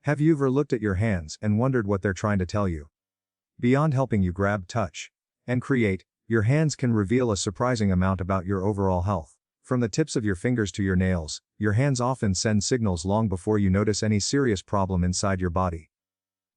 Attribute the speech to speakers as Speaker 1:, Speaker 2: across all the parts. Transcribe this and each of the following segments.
Speaker 1: Have you ever looked at your hands and wondered what they're trying to tell you? Beyond helping you grab, touch, and create, your hands can reveal a surprising amount about your overall health. From the tips of your fingers to your nails, your hands often send signals long before you notice any serious problem inside your body.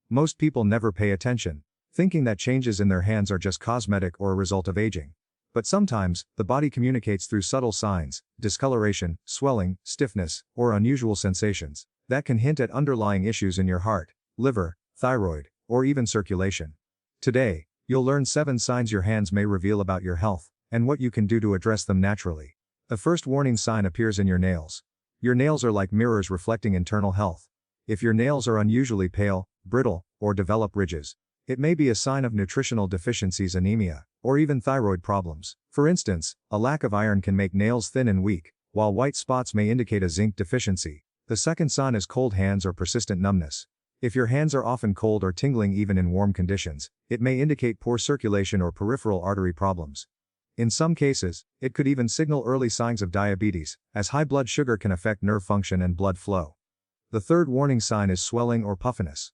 Speaker 1: Most people never pay attention, thinking that changes in their hands are just cosmetic or a result of aging. But sometimes, the body communicates through subtle signs, discoloration, swelling, stiffness, or unusual sensations, that can hint at underlying issues in your heart, liver, thyroid, or even circulation. Today, you'll learn 7 signs your hands may reveal about your health, and what you can do to address them naturally. The first warning sign appears in your nails. Your nails are like mirrors reflecting internal health. If your nails are unusually pale, brittle, or develop ridges, it may be a sign of nutritional deficiencies, anemia, or even thyroid problems. For instance, a lack of iron can make nails thin and weak, while white spots may indicate a zinc deficiency. The second sign is cold hands or persistent numbness. If your hands are often cold or tingling even in warm conditions, it may indicate poor circulation or peripheral artery problems. In some cases, it could even signal early signs of diabetes, as high blood sugar can affect nerve function and blood flow. The third warning sign is swelling or puffiness.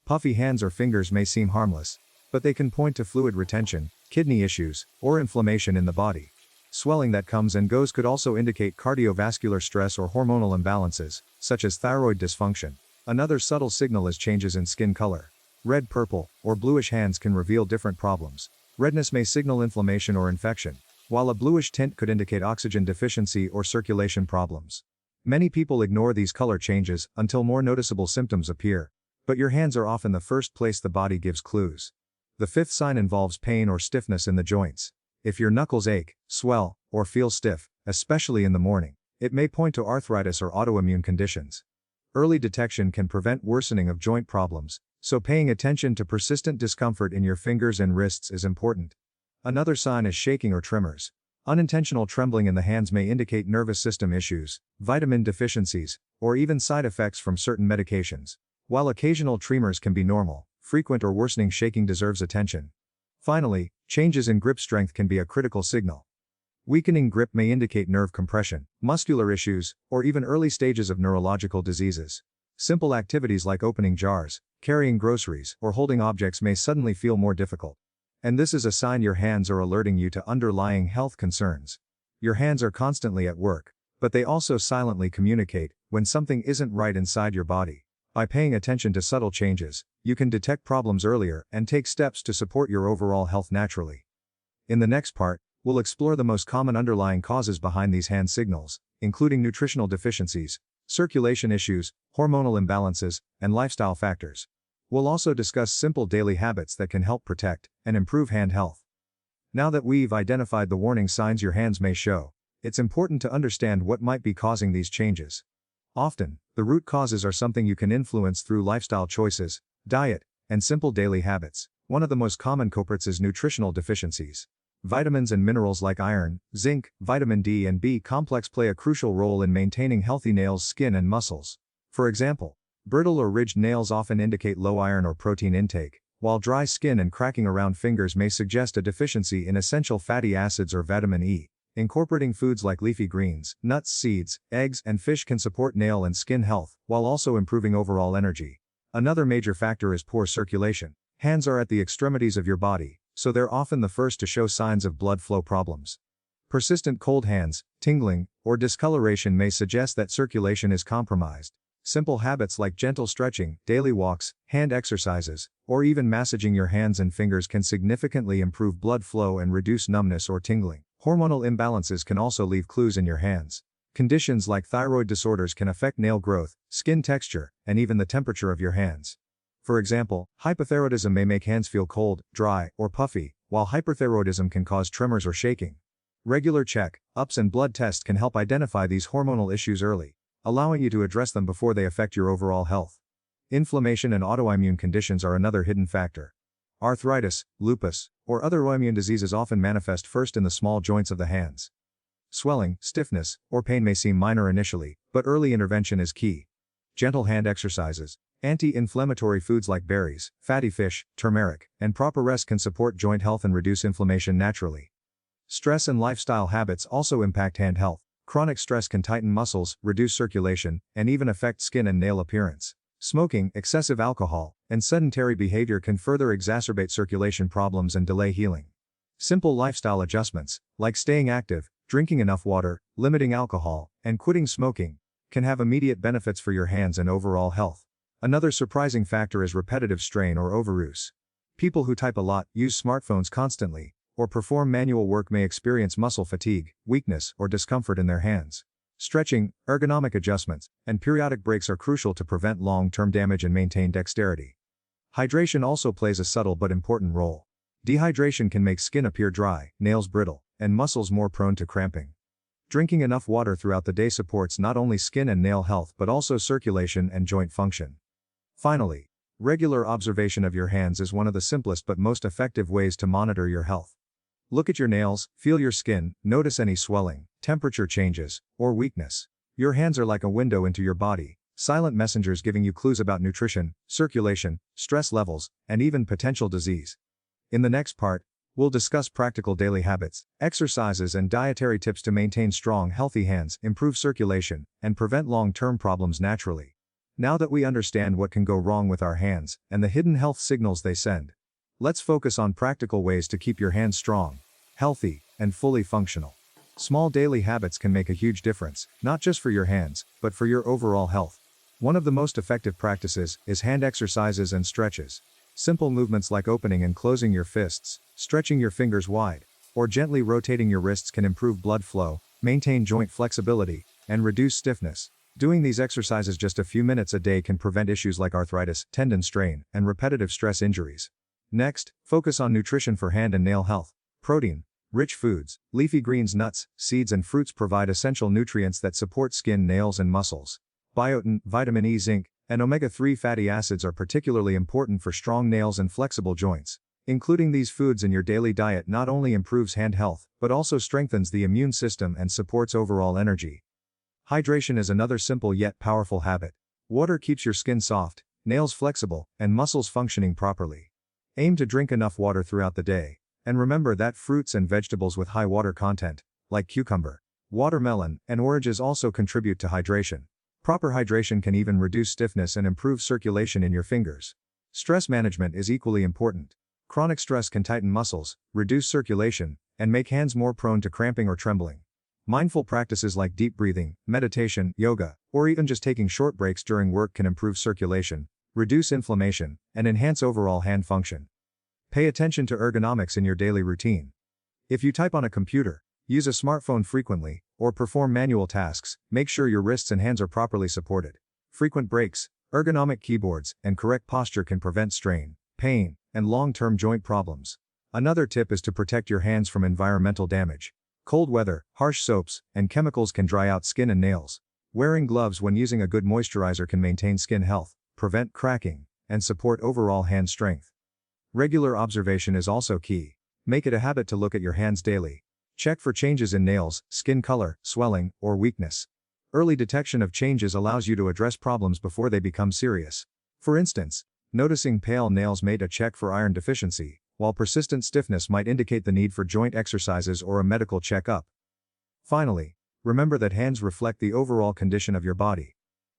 Speaker 1: Puffy hands or fingers may seem harmless, but they can point to fluid retention, kidney issues, or inflammation in the body. Swelling that comes and goes could also indicate cardiovascular stress or hormonal imbalances, such as thyroid dysfunction. Another subtle signal is changes in skin color. Red, purple, or bluish hands can reveal different problems. Redness may signal inflammation or infection, while a bluish tint could indicate oxygen deficiency or circulation problems. Many people ignore these color changes until more noticeable symptoms appear, but your hands are often the first place the body gives clues. The fifth sign involves pain or stiffness in the joints. If your knuckles ache, swell, or feel stiff, especially in the morning, it may point to arthritis or autoimmune conditions. Early detection can prevent worsening of joint problems, so paying attention to persistent discomfort in your fingers and wrists is important. Another sign is shaking or tremors. Unintentional trembling in the hands may indicate nervous system issues, vitamin deficiencies, or even side effects from certain medications. While occasional tremors can be normal, frequent or worsening shaking deserves attention. Finally, changes in grip strength can be a critical signal. Weakening grip may indicate nerve compression, muscular issues, or even early stages of neurological diseases. Simple activities like opening jars, carrying groceries, or holding objects may suddenly feel more difficult. And this is a sign your hands are alerting you to underlying health concerns. Your hands are constantly at work, but they also silently communicate when something isn't right inside your body. By paying attention to subtle changes, you can detect problems earlier and take steps to support your overall health naturally. In the next part, we'll explore the most common underlying causes behind these hand signals, including nutritional deficiencies, circulation issues, hormonal imbalances, and lifestyle factors. We'll also discuss simple daily habits that can help protect and improve hand health. Now that we've identified the warning signs your hands may show, it's important to understand what might be causing these changes. Often, the root causes are something you can influence through lifestyle choices, diet, and simple daily habits. One of the most common culprits is nutritional deficiencies. Vitamins and minerals like iron, zinc, vitamin D and B complex play a crucial role in maintaining healthy nails, skin and muscles. For example, brittle or ridged nails often indicate low iron or protein intake, while dry skin and cracking around fingers may suggest a deficiency in essential fatty acids or vitamin E. Incorporating foods like leafy greens, nuts, seeds, eggs, and fish can support nail and skin health, while also improving overall energy. Another major factor is poor circulation. Hands are at the extremities of your body, so they're often the first to show signs of blood flow problems. Persistent cold hands, tingling, or discoloration may suggest that circulation is compromised. Simple habits like gentle stretching, daily walks, hand exercises, or even massaging your hands and fingers can significantly improve blood flow and reduce numbness or tingling. Hormonal imbalances can also leave clues in your hands. Conditions like thyroid disorders can affect nail growth, skin texture, and even the temperature of your hands. For example, hypothyroidism may make hands feel cold, dry, or puffy, while hyperthyroidism can cause tremors or shaking. Regular check-ups and blood tests can help identify these hormonal issues early, allowing you to address them before they affect your overall health. Inflammation and autoimmune conditions are another hidden factor. Arthritis, lupus, or other autoimmune diseases often manifest first in the small joints of the hands. Swelling, stiffness, or pain may seem minor initially, but early intervention is key. Gentle hand exercises, anti-inflammatory foods like berries, fatty fish, turmeric, and proper rest can support joint health and reduce inflammation naturally. Stress and lifestyle habits also impact hand health. Chronic stress can tighten muscles, reduce circulation, and even affect skin and nail appearance. Smoking, excessive alcohol, and sedentary behavior can further exacerbate circulation problems and delay healing. Simple lifestyle adjustments, like staying active, drinking enough water, limiting alcohol, and quitting smoking, can have immediate benefits for your hands and overall health. Another surprising factor is repetitive strain or overuse. People who type a lot, use smartphones constantly, or perform manual work may experience muscle fatigue, weakness, or discomfort in their hands. Stretching, ergonomic adjustments, and periodic breaks are crucial to prevent long-term damage and maintain dexterity. Hydration also plays a subtle but important role. Dehydration can make skin appear dry, nails brittle, and muscles more prone to cramping. Drinking enough water throughout the day supports not only skin and nail health but also circulation and joint function. Finally, regular observation of your hands is one of the simplest but most effective ways to monitor your health. Look at your nails, feel your skin, notice any swelling, temperature changes, or weakness. Your hands are like a window into your body, silent messengers giving you clues about nutrition, circulation, stress levels, and even potential disease. In the next part, we'll discuss practical daily habits, exercises, and dietary tips to maintain strong, healthy hands, improve circulation, and prevent long-term problems naturally. Now that we understand what can go wrong with our hands and the hidden health signals they send, let's focus on practical ways to keep your hands strong, healthy, and fully functional. Small daily habits can make a huge difference, not just for your hands, but for your overall health. One of the most effective practices is hand exercises and stretches. Simple movements like opening and closing your fists, stretching your fingers wide, or gently rotating your wrists can improve blood flow, maintain joint flexibility, and reduce stiffness. Doing these exercises just a few minutes a day can prevent issues like arthritis, tendon strain, and repetitive stress injuries. Next, focus on nutrition for hand and nail health. Protein, rich foods, leafy greens, nuts, seeds, and fruits provide essential nutrients that support skin, nails, and muscles. Biotin, vitamin E, zinc, and omega-3 fatty acids are particularly important for strong nails and flexible joints. Including these foods in your daily diet not only improves hand health, but also strengthens the immune system and supports overall energy. Hydration is another simple yet powerful habit. Water keeps your skin soft, nails flexible, and muscles functioning properly. Aim to drink enough water throughout the day, and remember that fruits and vegetables with high water content, like cucumber, watermelon, and oranges also contribute to hydration. Proper hydration can even reduce stiffness and improve circulation in your fingers. Stress management is equally important. Chronic stress can tighten muscles, reduce circulation, and make hands more prone to cramping or trembling. Mindful practices like deep breathing, meditation, yoga, or even just taking short breaks during work can improve circulation, reduce inflammation, and enhance overall hand function. Pay attention to ergonomics in your daily routine. If you type on a computer, use a smartphone frequently, or perform manual tasks, make sure your wrists and hands are properly supported. Frequent breaks, ergonomic keyboards, and correct posture can prevent strain, pain, and long-term joint problems. Another tip is to protect your hands from environmental damage. Cold weather, harsh soaps, and chemicals can dry out skin and nails. Wearing gloves when using a good moisturizer can maintain skin health, prevent cracking, and support overall hand strength. Regular observation is also key. Make it a habit to look at your hands daily. Check for changes in nails, skin color, swelling, or weakness. Early detection of changes allows you to address problems before they become serious. For instance, noticing pale nails may check for iron deficiency, while persistent stiffness might indicate the need for joint exercises or a medical checkup. Finally, remember that hands reflect the overall condition of your body.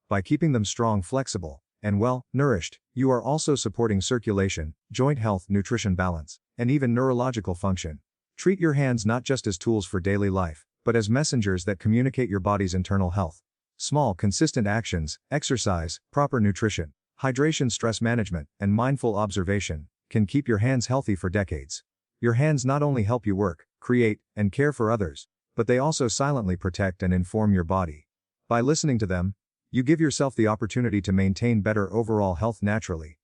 Speaker 1: By keeping them strong, flexible, and well-nourished, you are also supporting circulation, joint health, nutrition balance, and even neurological function. Treat your hands not just as tools for daily life, but as messengers that communicate your body's internal health. Small, consistent actions, exercise, proper nutrition, hydration, stress management, and mindful observation can keep your hands healthy for decades. Your hands not only help you work, create, and care for others, but they also silently protect and inform your body. By listening to them, you give yourself the opportunity to maintain better overall health naturally.